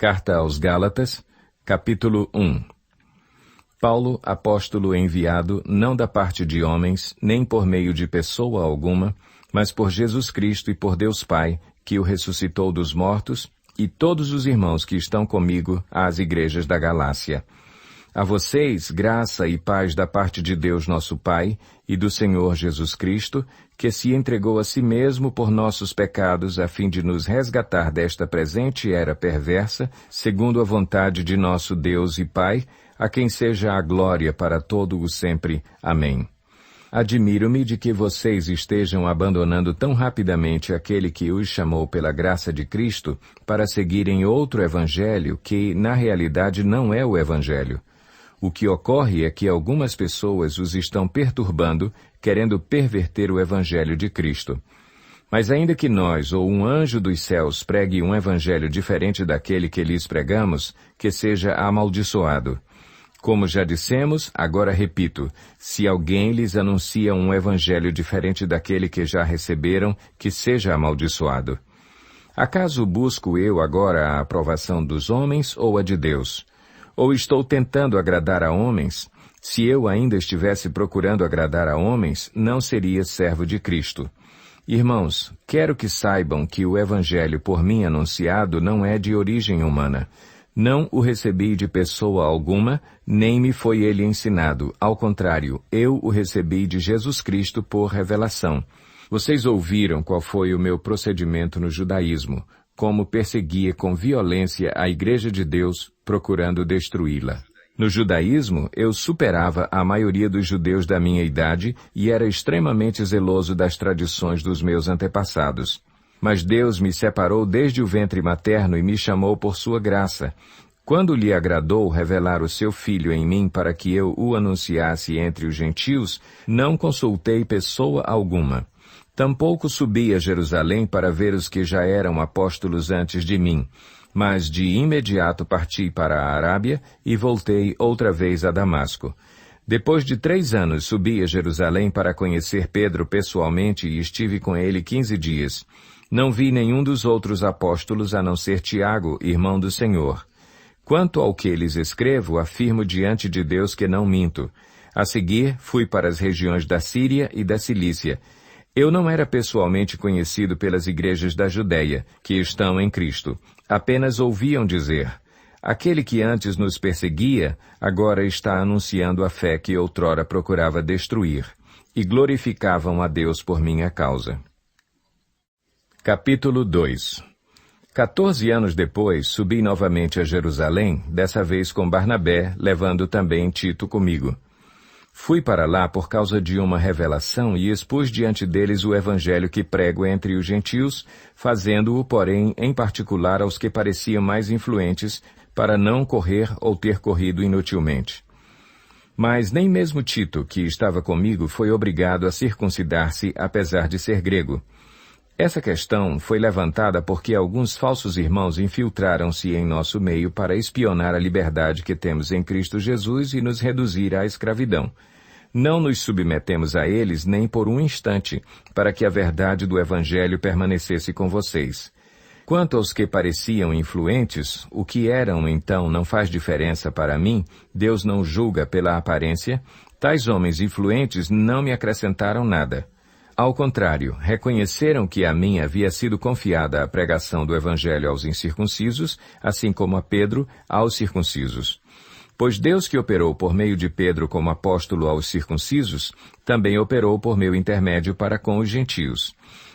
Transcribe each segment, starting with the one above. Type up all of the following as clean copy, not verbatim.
Carta aos Gálatas, capítulo 1. Paulo, apóstolo enviado, não da parte de homens, nem por meio de pessoa alguma, mas por Jesus Cristo e por Deus Pai, que o ressuscitou dos mortos, e todos os irmãos que estão comigo às igrejas da Galácia. A vocês, graça e paz da parte de Deus nosso Pai e do Senhor Jesus Cristo, que se entregou a si mesmo por nossos pecados a fim de nos resgatar desta presente era perversa, segundo a vontade de nosso Deus e Pai, a quem seja a glória para todo o sempre. Amém. Admiro-me de que vocês estejam abandonando tão rapidamente aquele que os chamou pela graça de Cristo para seguirem outro evangelho que, na realidade, não é o evangelho. O que ocorre é que algumas pessoas os estão perturbando, querendo perverter o evangelho de Cristo. Mas ainda que nós ou um anjo dos céus pregue um evangelho diferente daquele que lhes pregamos, que seja amaldiçoado. Como já dissemos, agora repito, se alguém lhes anuncia um evangelho diferente daquele que já receberam, que seja amaldiçoado. Acaso busco eu agora a aprovação dos homens ou a de Deus? Ou estou tentando agradar a homens? Se eu ainda estivesse procurando agradar a homens, não seria servo de Cristo. Irmãos, quero que saibam que o evangelho por mim anunciado não é de origem humana. Não o recebi de pessoa alguma, nem me foi ele ensinado. Ao contrário, eu o recebi de Jesus Cristo por revelação. Vocês ouviram qual foi o meu procedimento no judaísmo, como perseguia com violência a Igreja de Deus, procurando destruí-la. No judaísmo, eu superava a maioria dos judeus da minha idade e era extremamente zeloso das tradições dos meus antepassados. Mas Deus me separou desde o ventre materno e me chamou por sua graça. Quando lhe agradou revelar o seu Filho em mim para que eu o anunciasse entre os gentios, não consultei pessoa alguma. Tampouco subi a Jerusalém para ver os que já eram apóstolos antes de mim, mas de imediato parti para a Arábia e voltei outra vez a Damasco. Depois de 3 anos subi a Jerusalém para conhecer Pedro pessoalmente e estive com ele 15 dias. Não vi nenhum dos outros apóstolos a não ser Tiago, irmão do Senhor. Quanto ao que lhes escrevo, afirmo diante de Deus que não minto. A seguir, fui para as regiões da Síria e da Cilícia. Eu não era pessoalmente conhecido pelas igrejas da Judéia, que estão em Cristo. Apenas ouviam dizer, aquele que antes nos perseguia, agora está anunciando a fé que outrora procurava destruir. E glorificavam a Deus por minha causa. Capítulo 2. 14 anos depois, subi novamente a Jerusalém, dessa vez com Barnabé, levando também Tito comigo. Fui para lá por causa de uma revelação e expus diante deles o evangelho que prego entre os gentios, fazendo-o, porém, em particular aos que pareciam mais influentes, para não correr ou ter corrido inutilmente. Mas nem mesmo Tito, que estava comigo, foi obrigado a circuncidar-se, apesar de ser grego. Essa questão foi levantada porque alguns falsos irmãos infiltraram-se em nosso meio para espionar a liberdade que temos em Cristo Jesus e nos reduzir à escravidão. Não nos submetemos a eles nem por um instante, para que a verdade do Evangelho permanecesse com vocês. Quanto aos que pareciam influentes, o que eram então não faz diferença para mim, Deus não julga pela aparência, tais homens influentes não me acrescentaram nada. Ao contrário, reconheceram que a mim havia sido confiada a pregação do Evangelho aos incircuncisos, assim como a Pedro aos circuncisos. Pois Deus que operou por meio de Pedro como apóstolo aos circuncisos, também operou por meu intermédio para com os gentios.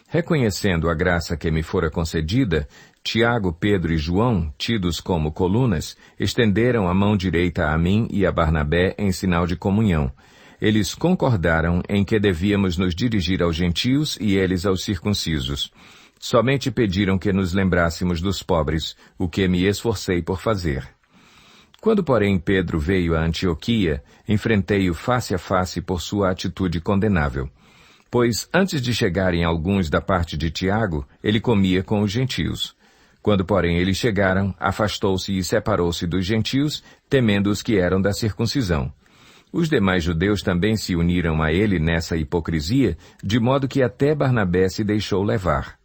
Reconhecendo a graça que me fora concedida, Tiago, Pedro e João, tidos como colunas, estenderam a mão direita a mim e a Barnabé em sinal de comunhão. Eles concordaram em que devíamos nos dirigir aos gentios e eles aos circuncisos. Somente pediram que nos lembrássemos dos pobres, o que me esforcei por fazer. Quando, porém, Pedro veio a Antioquia, enfrentei-o face a face por sua atitude condenável. Pois, antes de chegarem alguns da parte de Tiago, ele comia com os gentios. Quando, porém, eles chegaram, afastou-se e separou-se dos gentios, temendo os que eram da circuncisão. Os demais judeus também se uniram a ele nessa hipocrisia, de modo que até Barnabé se deixou levar.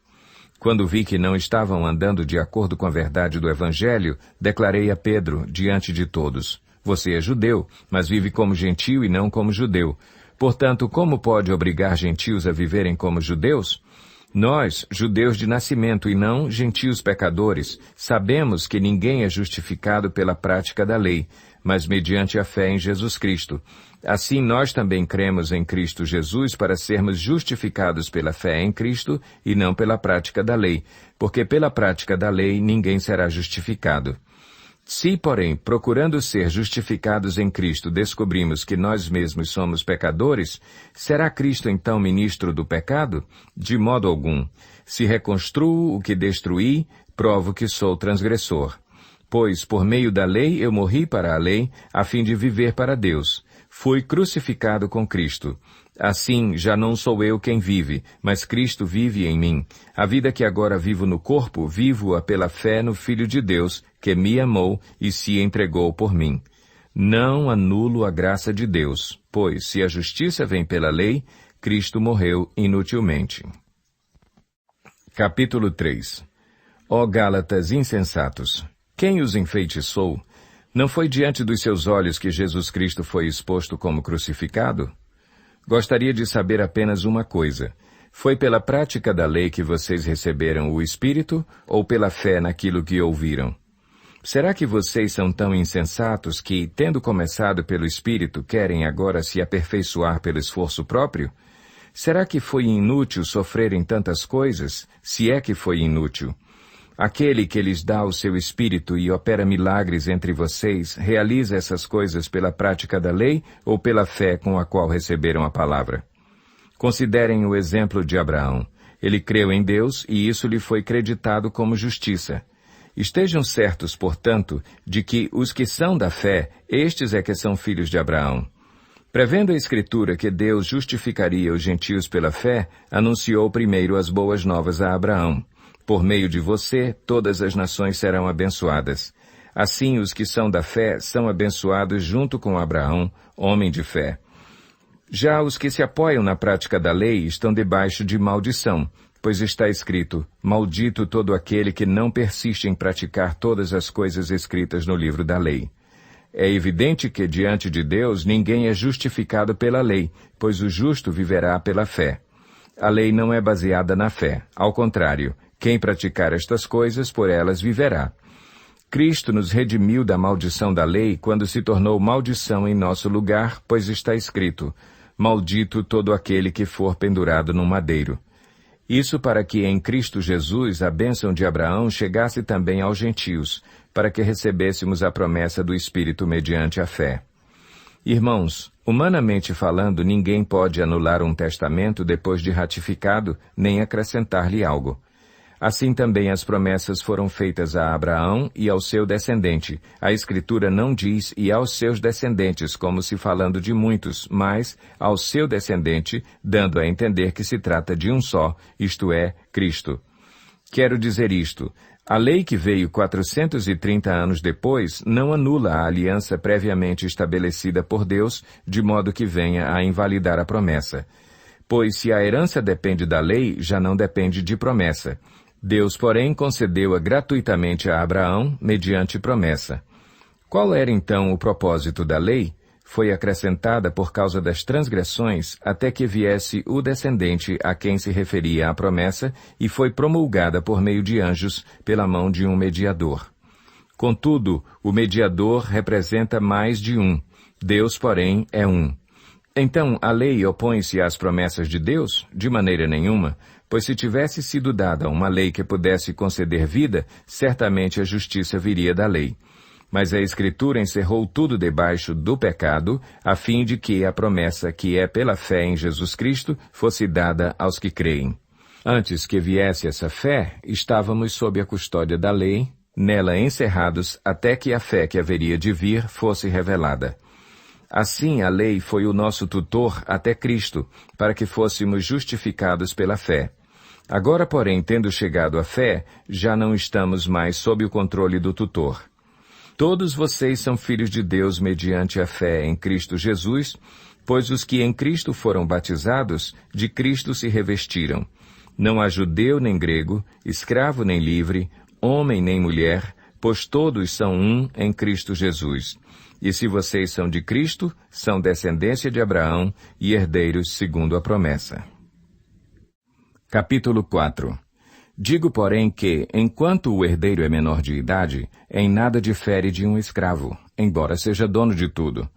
Quando vi que não estavam andando de acordo com a verdade do Evangelho, declarei a Pedro, diante de todos: Você é judeu, mas vive como gentio e não como judeu. Portanto, como pode obrigar gentios a viverem como judeus? Nós, judeus de nascimento e não gentios pecadores, sabemos que ninguém é justificado pela prática da lei, mas mediante a fé em Jesus Cristo. Assim, nós também cremos em Cristo Jesus para sermos justificados pela fé em Cristo e não pela prática da lei, porque pela prática da lei ninguém será justificado. Se, porém, procurando ser justificados em Cristo, descobrimos que nós mesmos somos pecadores, será Cristo então ministro do pecado? De modo algum. Se reconstruo o que destruí, provo que sou transgressor. Pois, por meio da lei, eu morri para a lei, a fim de viver para Deus. Fui crucificado com Cristo. Assim, já não sou eu quem vive, mas Cristo vive em mim. A vida que agora vivo no corpo, vivo-a pela fé no Filho de Deus, que me amou e se entregou por mim. Não anulo a graça de Deus, pois, se a justiça vem pela lei, Cristo morreu inutilmente. Capítulo 3. Ó Gálatas insensatos! Quem os enfeitiçou? Não foi diante dos seus olhos que Jesus Cristo foi exposto como crucificado? Gostaria de saber apenas uma coisa. Foi pela prática da lei que vocês receberam o Espírito ou pela fé naquilo que ouviram? Será que vocês são tão insensatos que, tendo começado pelo Espírito, querem agora se aperfeiçoar pelo esforço próprio? Será que foi inútil sofrerem tantas coisas, se é que foi inútil? Aquele que lhes dá o seu Espírito e opera milagres entre vocês, realiza essas coisas pela prática da lei ou pela fé com a qual receberam a palavra? Considerem o exemplo de Abraão. Ele creu em Deus e isso lhe foi creditado como justiça. Estejam certos, portanto, de que os que são da fé, estes é que são filhos de Abraão. Prevendo a Escritura que Deus justificaria os gentios pela fé, anunciou primeiro as boas novas a Abraão. Por meio de você, todas as nações serão abençoadas. Assim, os que são da fé são abençoados junto com Abraão, homem de fé. Já os que se apoiam na prática da lei estão debaixo de maldição, pois está escrito: Maldito todo aquele que não persiste em praticar todas as coisas escritas no livro da lei. É evidente que, diante de Deus, ninguém é justificado pela lei, pois o justo viverá pela fé. A lei não é baseada na fé. Ao contrário, quem praticar estas coisas, por elas viverá. Cristo nos redimiu da maldição da lei quando se tornou maldição em nosso lugar, pois está escrito: Maldito todo aquele que for pendurado num madeiro. Isso para que em Cristo Jesus a bênção de Abraão chegasse também aos gentios, para que recebêssemos a promessa do Espírito mediante a fé. Irmãos, humanamente falando, ninguém pode anular um testamento depois de ratificado, nem acrescentar-lhe algo. Assim também as promessas foram feitas a Abraão e ao seu descendente. A Escritura não diz e aos seus descendentes, como se falando de muitos, mas ao seu descendente, dando a entender que se trata de um só, isto é, Cristo. Quero dizer isto: a lei que veio 430 anos depois não anula a aliança previamente estabelecida por Deus, de modo que venha a invalidar a promessa. Pois se a herança depende da lei, já não depende de promessa. Deus, porém, concedeu-a gratuitamente a Abraão, mediante promessa. Qual era então o propósito da lei? Foi acrescentada por causa das transgressões, até que viesse o descendente a quem se referia a promessa, e foi promulgada por meio de anjos, pela mão de um mediador. Contudo, o mediador representa mais de um. Deus, porém, é um. Então, a lei opõe-se às promessas de Deus? De maneira nenhuma, pois se tivesse sido dada uma lei que pudesse conceder vida, certamente a justiça viria da lei. Mas a Escritura encerrou tudo debaixo do pecado, a fim de que a promessa que é pela fé em Jesus Cristo fosse dada aos que creem. Antes que viesse essa fé, estávamos sob a custódia da lei, nela encerrados até que a fé que haveria de vir fosse revelada. Assim, a lei foi o nosso tutor até Cristo, para que fôssemos justificados pela fé. Agora, porém, tendo chegado à fé, já não estamos mais sob o controle do tutor. Todos vocês são filhos de Deus mediante a fé em Cristo Jesus, pois os que em Cristo foram batizados, de Cristo se revestiram. Não há judeu nem grego, escravo nem livre, homem nem mulher, pois todos são um em Cristo Jesus. E se vocês são de Cristo, são descendência de Abraão e herdeiros segundo a promessa. Capítulo 4. Digo, porém, que, enquanto o herdeiro é menor de idade, em nada difere de um escravo, embora seja dono de tudo.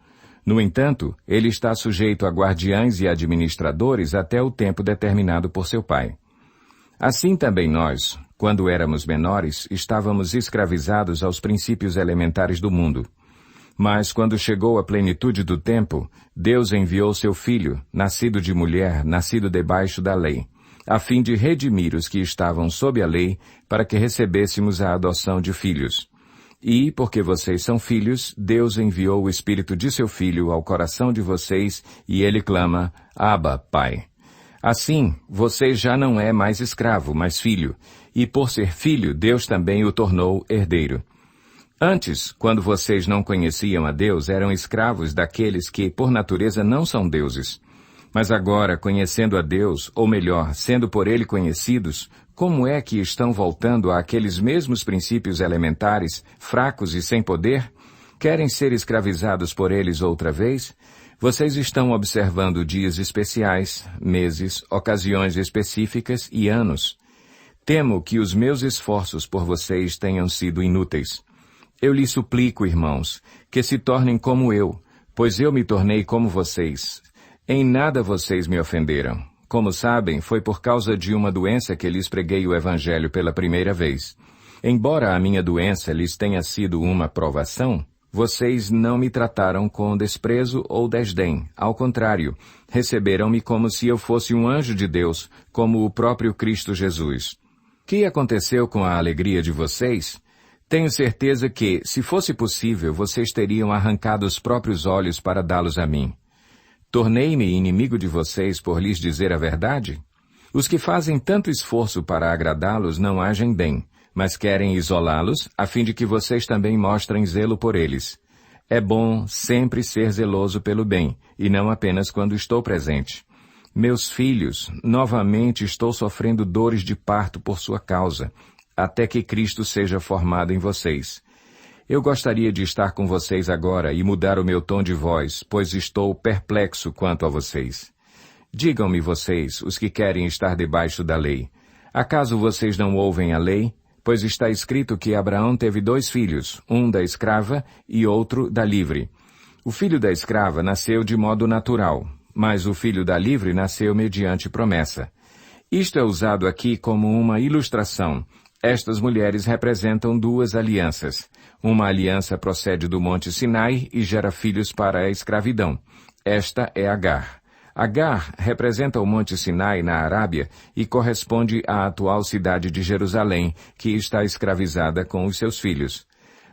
No entanto, ele está sujeito a guardiães e administradores até o tempo determinado por seu pai. Assim também nós, quando éramos menores, estávamos escravizados aos princípios elementares do mundo. Mas quando chegou a plenitude do tempo, Deus enviou seu Filho, nascido de mulher, nascido debaixo da lei, a fim de redimir os que estavam sob a lei, para que recebêssemos a adoção de filhos. E, porque vocês são filhos, Deus enviou o Espírito de seu Filho ao coração de vocês, e ele clama, Abba, Pai. Assim, você já não é mais escravo, mas filho, e por ser filho, Deus também o tornou herdeiro. Antes, quando vocês não conheciam a Deus, eram escravos daqueles que, por natureza, não são deuses. Mas agora, conhecendo a Deus, ou melhor, sendo por Ele conhecidos, como é que estão voltando àqueles mesmos princípios elementares, fracos e sem poder? Querem ser escravizados por eles outra vez? Vocês estão observando dias especiais, meses, ocasiões específicas e anos. Temo que os meus esforços por vocês tenham sido inúteis. Eu lhes suplico, irmãos, que se tornem como eu, pois eu me tornei como vocês. Em nada vocês me ofenderam. Como sabem, foi por causa de uma doença que lhes preguei o Evangelho pela primeira vez. Embora a minha doença lhes tenha sido uma provação, vocês não me trataram com desprezo ou desdém. Ao contrário, receberam-me como se eu fosse um anjo de Deus, como o próprio Cristo Jesus. O que aconteceu com a alegria de vocês? Tenho certeza que, se fosse possível, vocês teriam arrancado os próprios olhos para dá-los a mim. Tornei-me inimigo de vocês por lhes dizer a verdade? Os que fazem tanto esforço para agradá-los não agem bem, mas querem isolá-los, a fim de que vocês também mostrem zelo por eles. É bom sempre ser zeloso pelo bem, e não apenas quando estou presente. Meus filhos, novamente estou sofrendo dores de parto por sua causa, até que Cristo seja formado em vocês. Eu gostaria de estar com vocês agora e mudar o meu tom de voz, pois estou perplexo quanto a vocês. Digam-me vocês, os que querem estar debaixo da lei. Acaso vocês não ouvem a lei? Pois está escrito que Abraão teve 2 filhos, um da escrava e outro da livre. O filho da escrava nasceu de modo natural, mas o filho da livre nasceu mediante promessa. Isto é usado aqui como uma ilustração. Estas mulheres representam 2 alianças. Uma aliança procede do Monte Sinai e gera filhos para a escravidão. Esta é Agar. Agar representa o Monte Sinai na Arábia e corresponde à atual cidade de Jerusalém, que está escravizada com os seus filhos.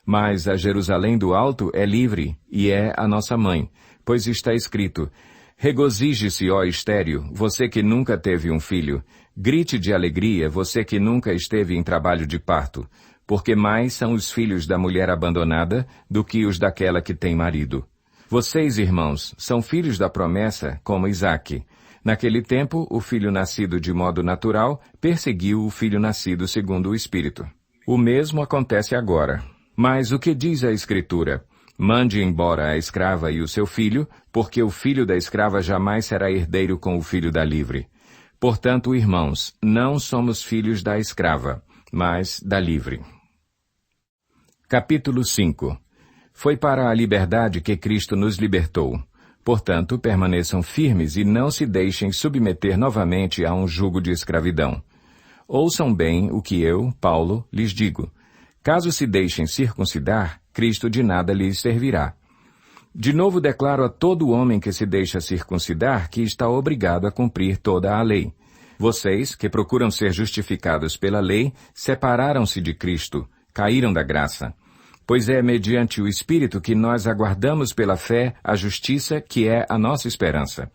Mas a Jerusalém do Alto é livre e é a nossa mãe, pois está escrito, regozije-se, ó estéril, você que nunca teve um filho. Grite de alegria, você que nunca esteve em trabalho de parto, porque mais são os filhos da mulher abandonada do que os daquela que tem marido. Vocês, irmãos, são filhos da promessa, como Isaque. Naquele tempo, o filho nascido de modo natural perseguiu o filho nascido segundo o Espírito. O mesmo acontece agora. Mas o que diz a Escritura? Mande embora a escrava e o seu filho, porque o filho da escrava jamais será herdeiro com o filho da livre. Portanto, irmãos, não somos filhos da escrava, mas da livre. Capítulo 5. Foi para a liberdade que Cristo nos libertou. Portanto, permaneçam firmes e não se deixem submeter novamente a um jugo de escravidão. Ouçam bem o que eu, Paulo, lhes digo. Caso se deixem circuncidar, Cristo de nada lhes servirá. De novo declaro a todo homem que se deixa circuncidar que está obrigado a cumprir toda a lei. Vocês, que procuram ser justificados pela lei, separaram-se de Cristo, caíram da graça. Pois é mediante o Espírito que nós aguardamos pela fé a justiça que é a nossa esperança.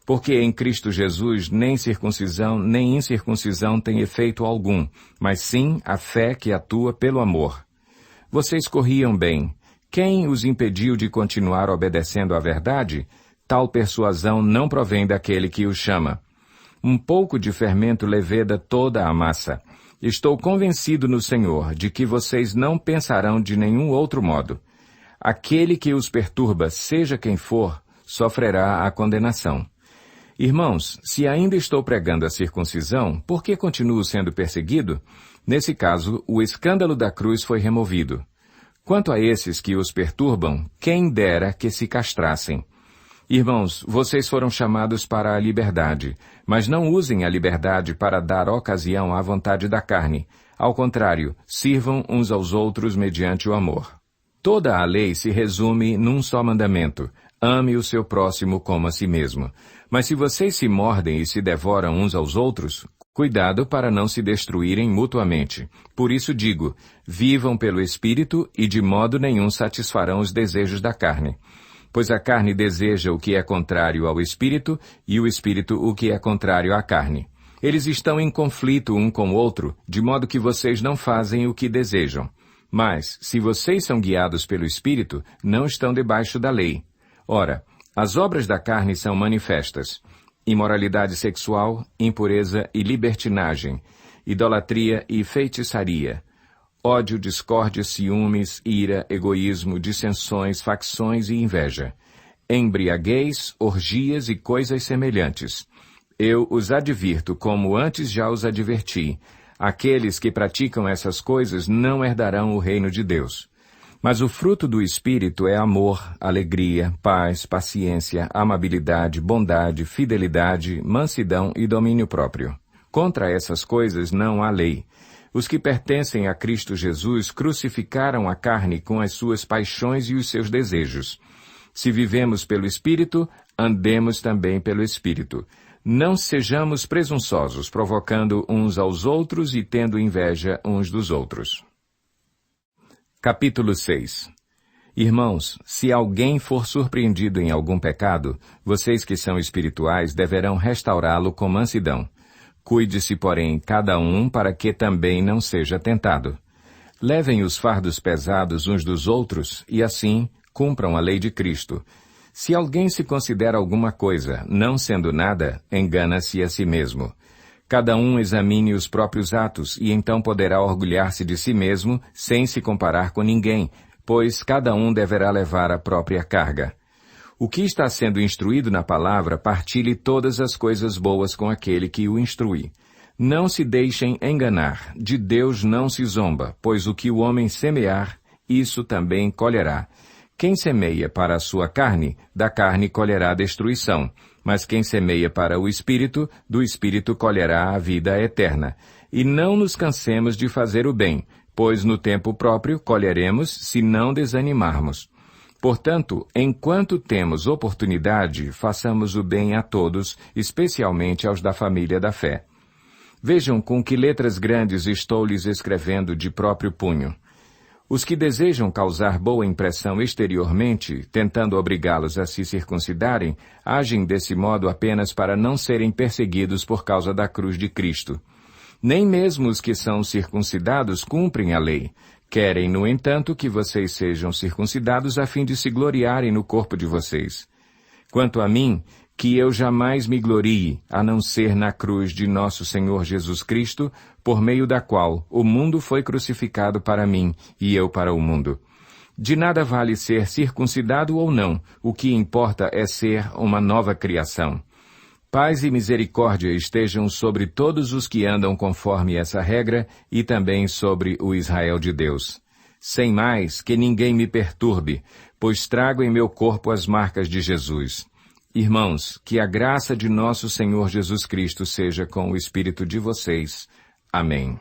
Porque em Cristo Jesus nem circuncisão nem incircuncisão tem efeito algum, mas sim a fé que atua pelo amor. Vocês corriam bem. Quem os impediu de continuar obedecendo à verdade? Tal persuasão não provém daquele que os chama. Um pouco de fermento leveda toda a massa. Estou convencido no Senhor de que vocês não pensarão de nenhum outro modo. Aquele que os perturba, seja quem for, sofrerá a condenação. Irmãos, se ainda estou pregando a circuncisão, por que continuo sendo perseguido? Nesse caso, o escândalo da cruz foi removido. Quanto a esses que os perturbam, quem dera que se castrassem. Irmãos, vocês foram chamados para a liberdade, mas não usem a liberdade para dar ocasião à vontade da carne. Ao contrário, sirvam uns aos outros mediante o amor. Toda a lei se resume num só mandamento: ame o seu próximo como a si mesmo. Mas se vocês se mordem e se devoram uns aos outros, cuidado para não se destruírem mutuamente. Por isso digo, vivam pelo Espírito e de modo nenhum satisfarão os desejos da carne. Pois a carne deseja o que é contrário ao Espírito, e o Espírito o que é contrário à carne. Eles estão em conflito um com o outro, de modo que vocês não fazem o que desejam. Mas, se vocês são guiados pelo Espírito, não estão debaixo da lei. Ora, as obras da carne são manifestas: imoralidade sexual, impureza e libertinagem, idolatria e feitiçaria, ódio, discórdia, ciúmes, ira, egoísmo, dissensões, facções e inveja, embriaguez, orgias e coisas semelhantes. Eu os advirto, como antes já os adverti: aqueles que praticam essas coisas não herdarão o reino de Deus. Mas o fruto do Espírito é amor, alegria, paz, paciência, amabilidade, bondade, fidelidade, mansidão e domínio próprio. Contra essas coisas não há lei. Os que pertencem a Cristo Jesus crucificaram a carne com as suas paixões e os seus desejos. Se vivemos pelo Espírito, andemos também pelo Espírito. Não sejamos presunçosos, provocando uns aos outros e tendo inveja uns dos outros. Capítulo 6. Irmãos, se alguém for surpreendido em algum pecado, vocês que são espirituais deverão restaurá-lo com mansidão. Cuide-se, porém, cada um para que também não seja tentado. Levem os fardos pesados uns dos outros e, assim, cumpram a lei de Cristo. Se alguém se considera alguma coisa, não sendo nada, engana-se a si mesmo. Cada um examine os próprios atos e então poderá orgulhar-se de si mesmo sem se comparar com ninguém, pois cada um deverá levar a própria carga. O que está sendo instruído na palavra, partilhe todas as coisas boas com aquele que o instrui. Não se deixem enganar, de Deus não se zomba, pois o que o homem semear, isso também colherá. Quem semeia para a sua carne, da carne colherá destruição, mas quem semeia para o Espírito, do Espírito colherá a vida eterna. E não nos cansemos de fazer o bem, pois no tempo próprio colheremos se não desanimarmos. Portanto, enquanto temos oportunidade, façamos o bem a todos, especialmente aos da família da fé. Vejam com que letras grandes estou lhes escrevendo de próprio punho. Os que desejam causar boa impressão exteriormente, tentando obrigá-los a se circuncidarem, agem desse modo apenas para não serem perseguidos por causa da cruz de Cristo. Nem mesmo os que são circuncidados cumprem a lei. Querem, no entanto, que vocês sejam circuncidados a fim de se gloriarem no corpo de vocês. Quanto a mim, que eu jamais me glorie, a não ser na cruz de nosso Senhor Jesus Cristo, por meio da qual o mundo foi crucificado para mim e eu para o mundo. De nada vale ser circuncidado ou não, o que importa é ser uma nova criação. Paz e misericórdia estejam sobre todos os que andam conforme essa regra e também sobre o Israel de Deus. Sem mais, que ninguém me perturbe, pois trago em meu corpo as marcas de Jesus. Irmãos, que a graça de nosso Senhor Jesus Cristo seja com o espírito de vocês. Amém.